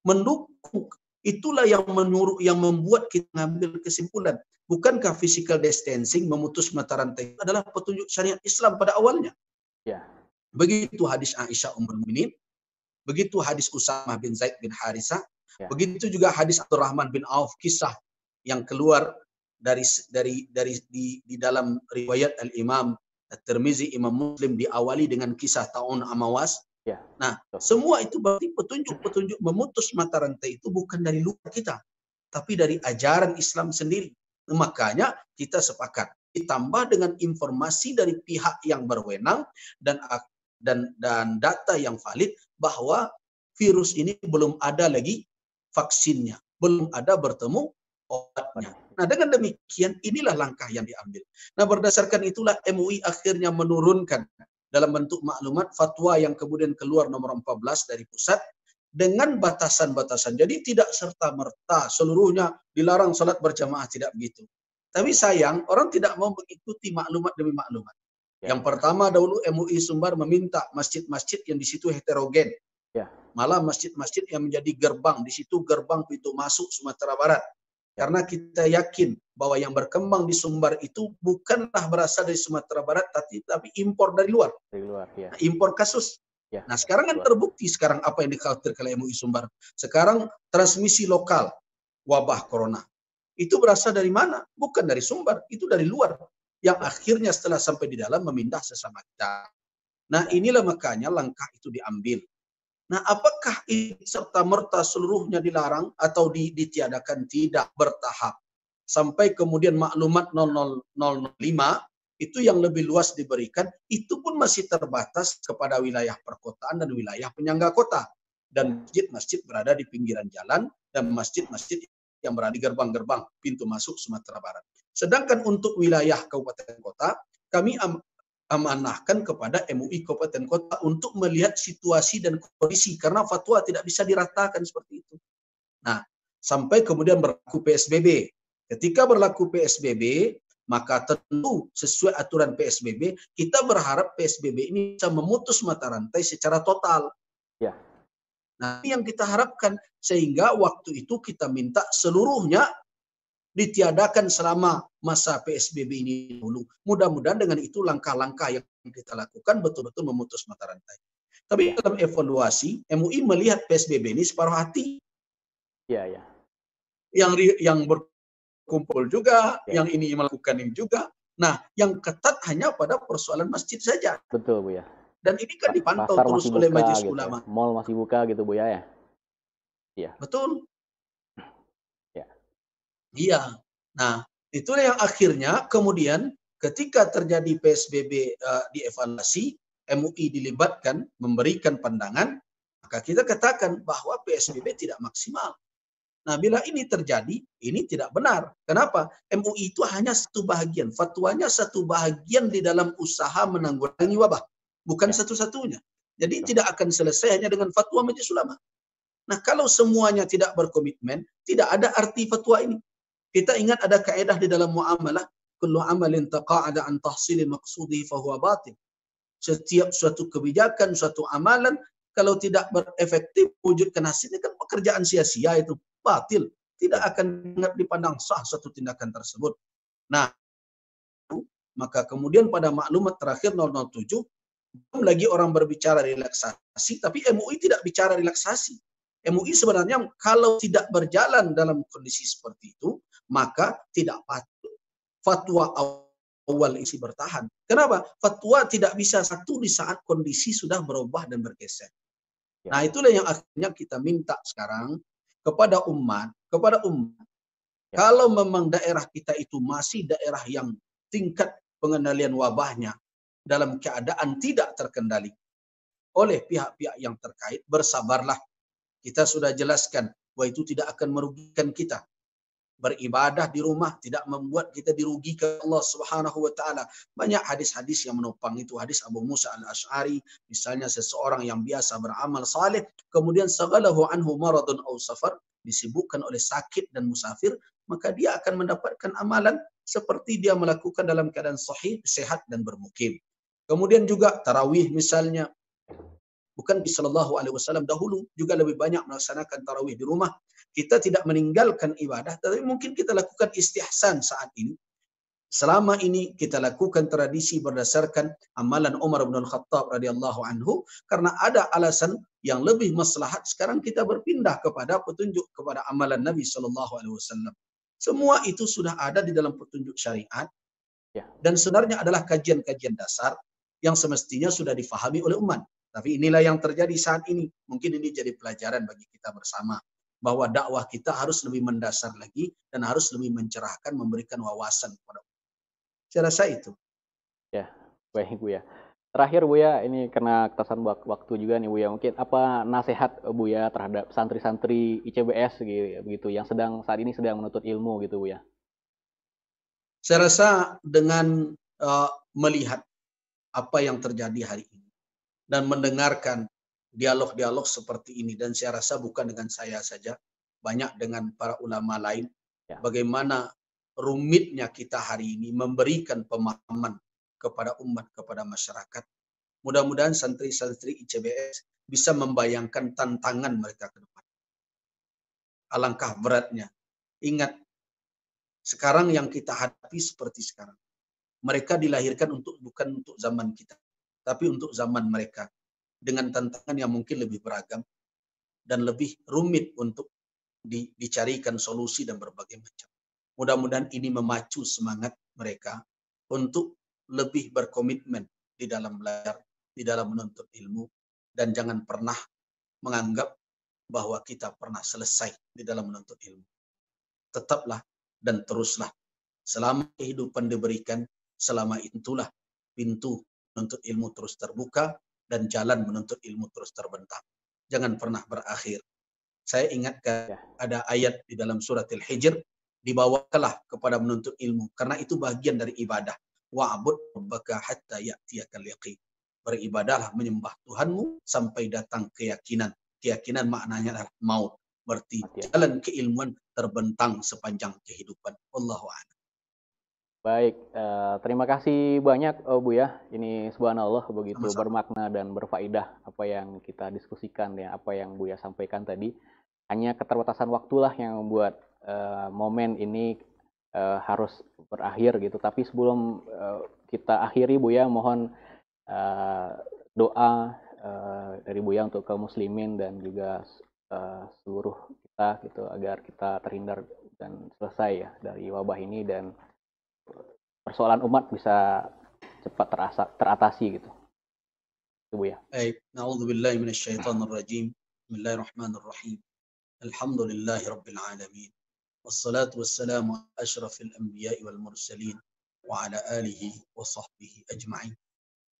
mendukung. Itulah yang menyuruh, yang membuat kita mengambil kesimpulan. Bukankah physical distancing, memutus mata rantai adalah petunjuk syariat Islam pada awalnya? Begitu hadis Aisyah Ummul Mukminin, begitu hadis Usamah bin Zaid bin Harisah, begitu juga hadis Abdurrahman bin Auf, kisah yang keluar di dalam riwayat Al-Imam At-Tirmizi, Imam Muslim diawali dengan kisah Ta'un Amawas. Nah, semua itu berarti petunjuk-petunjuk memutus mata rantai itu bukan dari luar kita, tapi dari ajaran Islam sendiri. Makanya kita sepakat ditambah dengan informasi dari pihak yang berwenang dan data yang valid bahwa virus ini belum ada lagi vaksinnya, belum ada bertemu obatnya. Nah, dengan demikian inilah langkah yang diambil. Nah, berdasarkan itulah MUI akhirnya menurunkan dalam bentuk maklumat fatwa yang kemudian keluar nomor 14 dari pusat dengan batasan-batasan. Jadi tidak serta-merta seluruhnya dilarang salat berjamaah, tidak begitu. Tapi sayang orang tidak mau mengikuti maklumat demi maklumat. Yang pertama dahulu MUI Sumbar meminta masjid-masjid yang di situ heterogen. malah masjid-masjid yang menjadi gerbang, di situ gerbang pintu masuk Sumatera Barat. Karena kita yakin bahwa yang berkembang di Sumbar itu bukanlah berasal dari Sumatera Barat, tapi impor dari luar. Dari luar, ya. Nah, impor kasus. Ya, Nah, sekarang kan terbukti sekarang apa yang dikhawatirkan oleh MUI Sumbar. Sekarang transmisi lokal wabah corona. Itu berasal dari mana? Bukan dari Sumbar, itu dari luar. Yang akhirnya setelah sampai di dalam memindah sesama kita. Nah, inilah makanya langkah itu diambil. Nah, apakah ini serta-merta seluruhnya dilarang atau ditiadakan? Tidak, bertahap. Sampai kemudian maklumat 0005 itu yang lebih luas diberikan, itu pun masih terbatas kepada wilayah perkotaan dan wilayah penyangga kota. Dan masjid-masjid berada di pinggiran jalan dan masjid-masjid yang berada di gerbang-gerbang pintu masuk Sumatera Barat. Sedangkan untuk wilayah kabupaten kota, kami amanahkan kepada MUI Kabupaten Kota untuk melihat situasi dan kondisi, karena fatwa tidak bisa diratakan seperti itu. Nah, sampai kemudian berlaku PSBB. Ketika berlaku PSBB, maka tentu sesuai aturan PSBB, kita berharap PSBB ini bisa memutus mata rantai secara total. Ya. Nah, ini yang kita harapkan, sehingga waktu itu kita minta seluruhnya ditiadakan selama masa PSBB ini dulu. Mudah-mudahan dengan itu langkah-langkah yang kita lakukan betul-betul memutus mata rantai. Tapi dalam evaluasi, MUI melihat PSBB ini separuh hati. Ya. Yang berkumpul juga, yang ini melakukan ini juga. Nah, yang ketat hanya pada persoalan masjid saja. Betul, Bu ya. Dan ini kan dipantau Pasar terus masih oleh buka, Majelis gitu. Ulama. Mall masih buka gitu, Bu ya. Iya. Betul. Ya. Iya. Nah, itulah yang akhirnya kemudian ketika terjadi PSBB dievaluasi, MUI dilibatkan memberikan pandangan, maka kita katakan bahwa PSBB tidak maksimal. Nah, bila ini terjadi, ini tidak benar. Kenapa? MUI itu hanya satu bahagian, fatwanya satu bahagian di dalam usaha menanggulangi wabah, bukan satu-satunya. Jadi tidak akan selesai hanya dengan fatwa Majelis Ulama. Nah, kalau semuanya tidak berkomitmen, tidak ada arti fatwa ini. Kita ingat ada kaedah di dalam muamalah, kullu amalin taqa'ada an tahsili maqsudihi fahuwa batil. Setiap suatu kebijakan, suatu amalan, kalau tidak berefektif wujudkan hasilnya, kan pekerjaan sia-sia itu, batil. Tidak akan dipandang sah suatu tindakan tersebut. Nah, maka kemudian pada maklumat terakhir 007, belum lagi orang berbicara relaksasi, tapi MUI tidak bicara relaksasi. MUI sebenarnya kalau tidak berjalan dalam kondisi seperti itu, maka tidak patut fatwa awal isi bertahan. Kenapa? Fatwa tidak bisa satu di saat kondisi sudah berubah dan bergeser. Nah, itulah yang akhirnya kita minta sekarang kepada umat. Kalau memang daerah kita itu masih daerah yang tingkat pengendalian wabahnya dalam keadaan tidak terkendali oleh pihak-pihak yang terkait, bersabarlah. Kita sudah jelaskan bahwa itu tidak akan merugikan kita. Beribadah di rumah tidak membuat kita dirugikan Allah Subhanahu wa taala. Banyak hadis-hadis yang menopang itu. Hadis Abu Musa Al-Asy'ari, misalnya seseorang yang biasa beramal saleh, kemudian sagalahu anhu maradun aw safar, disibukkan oleh sakit dan musafir, maka dia akan mendapatkan amalan seperti dia melakukan dalam keadaan sahih, sehat dan bermukim. Kemudian juga tarawih misalnya, bukan Nabi Shallallahu Alaihi Wasallam dahulu juga lebih banyak melaksanakan tarawih di rumah. Kita tidak meninggalkan ibadah, tapi mungkin kita lakukan istihsan saat ini. Selama ini kita lakukan tradisi berdasarkan amalan Umar bin Khattab radhiyallahu anhu, karena ada alasan yang lebih maslahat. Sekarang kita berpindah kepada petunjuk kepada amalan Nabi Shallallahu Alaihi Wasallam. Semua itu sudah ada di dalam petunjuk syariat dan sebenarnya adalah kajian-kajian dasar yang semestinya sudah difahami oleh umat. Tapi inilah yang terjadi saat ini. Mungkin ini jadi pelajaran bagi kita bersama. Bahwa dakwah kita harus lebih mendasar lagi dan harus lebih mencerahkan, memberikan wawasan kepada umat. Saya rasa itu. Ya, baik Bu ya. Terakhir Bu ya, ini kena ketasan waktu juga nih Bu ya. Mungkin apa nasihat Bu ya terhadap santri-santri ICBS gitu yang saat ini sedang menuntut ilmu gitu Bu ya. Saya rasa dengan melihat apa yang terjadi hari ini dan mendengarkan dialog-dialog seperti ini, dan saya rasa bukan dengan saya saja, banyak dengan para ulama lain, bagaimana rumitnya kita hari ini memberikan pemahaman kepada umat, kepada masyarakat. Mudah-mudahan santri-santri ICBS bisa membayangkan tantangan mereka ke depan. Alangkah beratnya. Ingat, sekarang yang kita hadapi seperti sekarang. Mereka dilahirkan bukan untuk zaman kita, tapi untuk zaman mereka. Dengan tantangan yang mungkin lebih beragam dan lebih rumit untuk dicarikan solusi dan berbagai macam. Mudah-mudahan ini memacu semangat mereka untuk lebih berkomitmen di dalam belajar, di dalam menuntut ilmu, dan jangan pernah menganggap bahwa kita pernah selesai di dalam menuntut ilmu. Tetaplah dan teruslah. Selama kehidupan diberikan, selama itulah pintu menuntut ilmu terus terbuka dan jalan menuntut ilmu terus terbentang. Jangan pernah berakhir. Saya ingatkan Ya, ada ayat di dalam surat Al-Hijr, dibawakanlah kepada menuntut ilmu karena itu bagian dari ibadah. Wa'bud rabbaka hatta ya'tiyakal yaqin. Beribadahlah menyembah Tuhanmu sampai datang keyakinan. Keyakinan maknanya adalah maut. Berarti mati ya. jalan keilmuan terbentang sepanjang kehidupan. Wallahu a'lam. Baik, terima kasih banyak Buya. Ini subhanallah begitu Sama-sama. bermakna dan berfaedah apa yang kita diskusikan ya, apa yang Buya sampaikan tadi. Hanya keterbatasan waktulah yang membuat momen ini harus berakhir gitu. Tapi sebelum kita akhiri Buya, mohon doa dari Buya untuk kaum muslimin dan juga seluruh kita gitu agar kita terhindar dan selesai ya dari wabah ini dan persoalan umat bisa cepat teratasi gitu. Itu Bu ya. Baik, na'udzubillahi minasyaitonir rajim. Bismillahirrahmanirrahim. Alhamdulillahi rabbil alamin. Wassalatu wassalamu ala asyrafil anbiya'i wal mursalin wa ala alihi wa sahbihi ajma'in.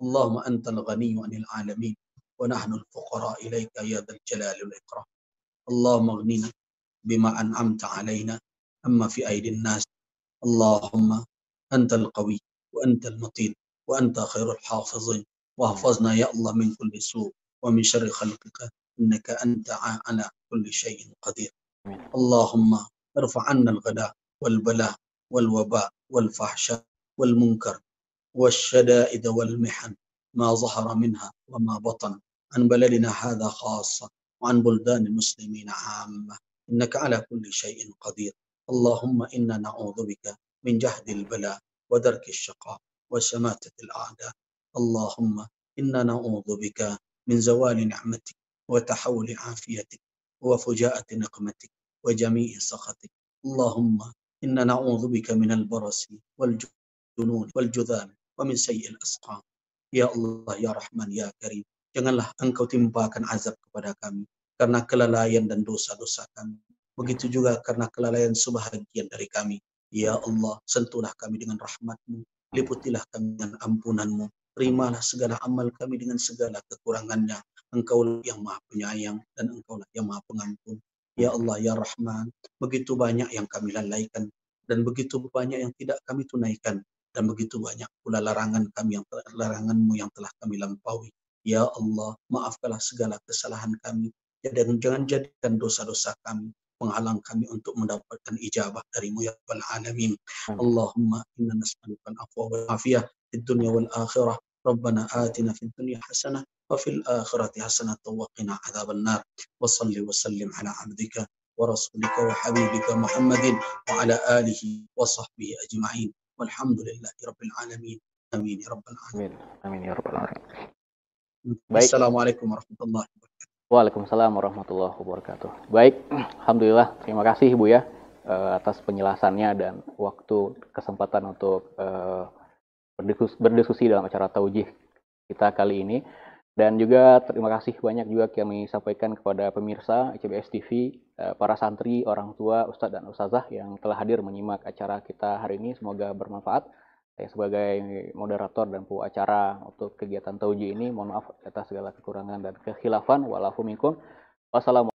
Allahumma antal ghaniyyu 'anil 'alamin wa nahnu al-fuqara ilaika ya dzal jalali wal ikram. Allahumma aghnina bima an'amta 'alaina amma fi aydin nas. Allahumma antal qawi wa antal matin wa anta khairul hafizin. واحفظنا يا الله من كل سوء ومن شر خلقك إنك أنت على كل شيء قدير. Amin. اللهم ارفع عنا الغلاء والبلاء والوباء والفحشاء والمنكر والشدائد والمحن ما ظهر منها وما بطن عن بلدنا هذا خاصة وعن بلدان المسلمين عامة إنك على كل شيء قدير. اللهم إنا نعوذ بك من جهد البلاء ودرك الشقاء وشماتة الأعداء. اللهم إنا نعوذ بك من زوال نعمتك وتحول عافيتك وفجاءة نقمتك وجميع سخطك. اللهم إنا نعوذ بك من البرص والجنون والجذام ومن سيء الأسقام. Ya Allah, ya Rahman, ya Karim, janganlah Engkau timpakan azab kepada kami karena kelalaian dan dosa-dosa kami. Begitu juga karena kelalaian sebahagian dari kami. Ya Allah, sentuhlah kami dengan rahmat-Mu, liputilah kami dengan ampunan-Mu, terimalah segala amal kami dengan segala kekurangannya. Engkaulah yang maha penyayang dan Engkaulah yang maha pengampun. Ya Allah, ya Rahman, begitu banyak yang kami lalaikan dan begitu banyak yang tidak kami tunaikan. Dan begitu banyak pula larangan-Mu yang telah kami lampaui. Ya Allah, maafkanlah segala kesalahan kami. Dan jangan jadikan dosa-dosa kami menghalang kami untuk mendapatkan ijabah dari-Mu ya Rabbal Alamin. Allahumma inna nas'aluka al-afwa wal afiyah fid dunya wal akhirah. Rabbana atina fid dunya hasanah wa fil akhirati hasanah wa qina adzaban nar. Wa salli wa sallim ala abdika wa rasulika wa habibika Muhammadin wa ala alihi wa sahbihi ajma'in. Walhamdulillahi rabbil alamin. Amin ya rabbal alamin. Amin. Amin ya rabbal alamin. Baik. Assalamualaikum warahmatullahi wabarakatuh. Waalaikumsalam warahmatullahi wabarakatuh. Baik, alhamdulillah. Terima kasih Bu ya atas penjelasannya dan waktu kesempatan untuk berdiskusi dalam acara taujih kita kali ini. Dan juga terima kasih banyak juga kami sampaikan kepada pemirsa ICBS TV, para santri, orang tua, ustadz dan ustazah yang telah hadir menyimak acara kita hari ini. Semoga bermanfaat. Saya sebagai moderator dan acara untuk kegiatan taujih ini, mohon maaf atas segala kekurangan dan kekhilafan. Walafu minkum. Wassalamualaikum.